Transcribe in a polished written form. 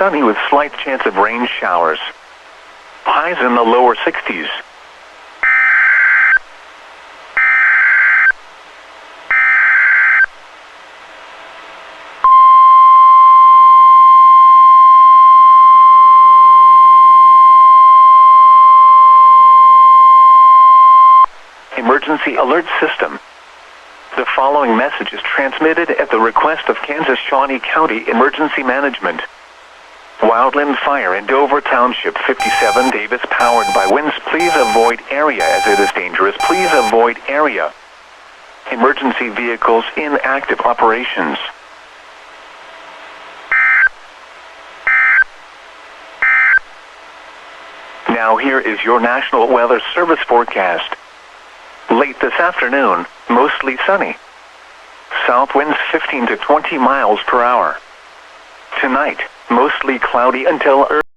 sunny with slight chance of rain showers. Highs in the lower 60s. Emergency alert system. The following message is transmitted at the request of Kansas Shawnee County Emergency Management. Wildland fire in Dover Township 57 Davis powered by winds. Please avoid area as it is dangerous. Please avoid area. Emergency vehicles in active operations. Now here is your National Weather Service forecast. Late this afternoon, mostly sunny. South winds 15 to 20 miles per hour. Tonight, mostly cloudy until early.